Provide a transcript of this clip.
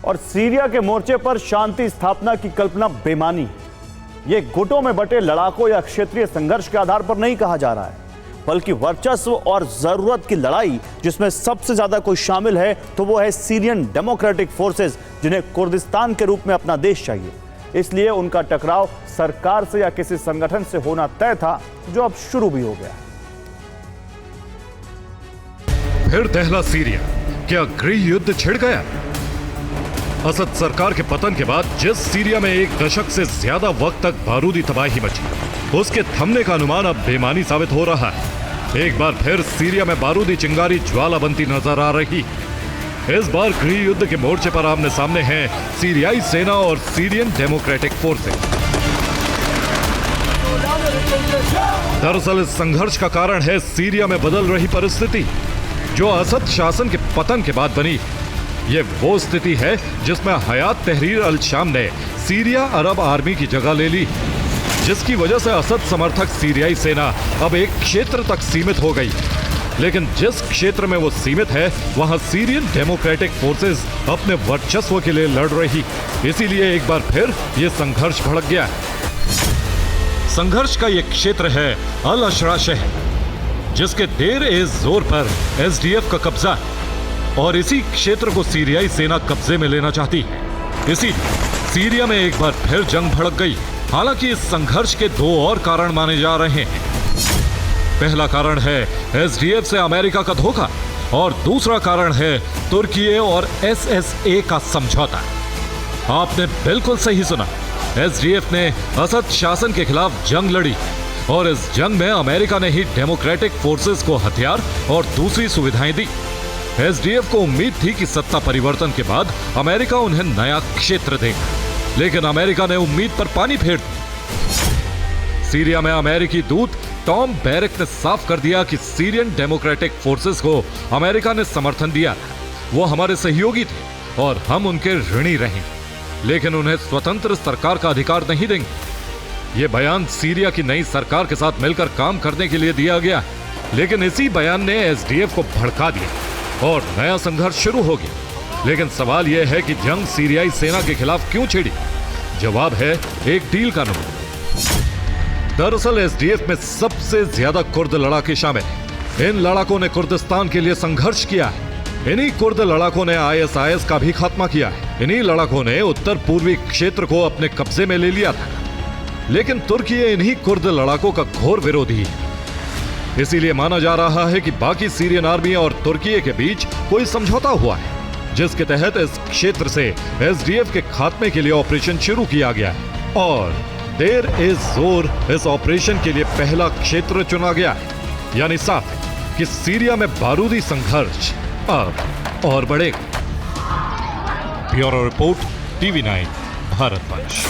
और सीरिया के मोर्चे पर शांति स्थापना की कल्पना बेमानी है। यह गुटों में बटे लड़ाकों या क्षेत्रीय संघर्ष के आधार पर नहीं कहा जा रहा है, बल्कि वर्चस्व और जरूरत की लड़ाई, जिसमें सबसे ज्यादा कोई शामिल है तो वो है सीरियन डेमोक्रेटिक फोर्सेस, जिन्हें कुर्दिस्तान के रूप में अपना देश चाहिए। इसलिए उनका टकराव सरकार से या किसी संगठन से होना तय था, जो अब शुरू भी हो गया। फिर दहला सीरिया, क्या गृह युद्ध छिड़ गया? असद सरकार के पतन के बाद जिस सीरिया में एक दशक से ज्यादा वक्त तक बारूदी तबाही मची, उसके थमने का अनुमान अब बेमानी साबित हो रहा है। एक बार फिर सीरिया में बारूदी चिंगारी ज्वाला बनती नजर आ रही। इस बार गृह युद्ध के मोर्चे पर आमने सामने हैं सीरियाई सेना और सीरियन डेमोक्रेटिक फोर्सेस। दरअसल इस संघर्ष का कारण है सीरिया में बदल रही परिस्थिति, जो असद शासन के पतन के बाद बनी। ये वो स्थिति है जिसमें हयात तहरीर अल शाम ने सीरिया अरब आर्मी की जगह ले ली, जिसकी वजह से असद समर्थक सीरियाई सेना अब एक क्षेत्र तक सीमित हो गई। लेकिन जिस क्षेत्र में वो सीमित है, वहां सीरियन डेमोक्रेटिक फोर्सेस अपने वर्चस्व के लिए लड़ रही। इसीलिए एक बार फिर ये संघर्ष भड़क गया। संघर्ष का ये क्षेत्र है अल अशरा शहर, जिसके देर ए जोर पर एसडीएफ का कब्जा है और इसी क्षेत्र को सीरियाई सेना कब्जे में लेना चाहती है। इसीलिए सीरिया में एक बार फिर जंग भड़क गई। हालांकि इस संघर्ष के दो और कारण माने जा रहे हैं। पहला कारण है एसडीएफ से अमेरिका का धोखा और दूसरा कारण है तुर्की और एसएसए का समझौता। आपने बिल्कुल सही सुना, एसडीएफ ने असद शासन के खिलाफ जंग लड़ी और इस जंग में अमेरिका ने ही डेमोक्रेटिक फोर्सेस को हथियार और दूसरी सुविधाएं दी। एसडीएफ को उम्मीद थी कि सत्ता परिवर्तन के बाद अमेरिका उन्हें नया क्षेत्र देगा, लेकिन अमेरिका ने उम्मीद पर पानी फेर दिया। सीरिया में अमेरिकी दूत टॉम बैरक ने साफ कर दिया कि सीरियन डेमोक्रेटिक फोर्सेस को अमेरिका ने समर्थन दिया। वो हमारे सहयोगी थे और हम उनके ऋणी रहेंगे, लेकिन उन्हें स्वतंत्र सरकार का अधिकार नहीं देंगे। ये बयान सीरिया की नई सरकार के साथ मिलकर काम करने के लिए दिया गया, लेकिन इसी बयान ने एसडीएफ को भड़का दिया और नया संघर्ष शुरू हो गया। लेकिन सवाल यह है कि जंग सीरियाई सेना के खिलाफ क्यों छिड़ी? जवाब है एक डील का नमूना। दरअसल एसडीएफ में सबसे ज्यादा कुर्द लड़ाके शामिल हैं। इन लड़ाकों ने कुर्दिस्तान के लिए संघर्ष किया है। इन्हीं कुर्द लड़ाकों ने आईएसआईएस का भी खात्मा किया है। इन्हीं लड़ाकों ने उत्तर पूर्वी क्षेत्र को अपने कब्जे में ले लिया था। लेकिन तुर्की इन्हीं कुर्द लड़ाकों का घोर विरोधी है। इसीलिए माना जा रहा है कि बाकी सीरियन आर्मी और तुर्की के बीच कोई समझौता हुआ है, जिसके तहत इस क्षेत्र से एसडीएफ के खात्मे के लिए ऑपरेशन शुरू किया गया है और देर ए जोर इस ऑपरेशन के लिए पहला क्षेत्र चुना गया है। यानी साफ है कि सीरिया में बारूदी संघर्ष अब और बढ़ेगा। Bureau report, TV9 भारतवंश।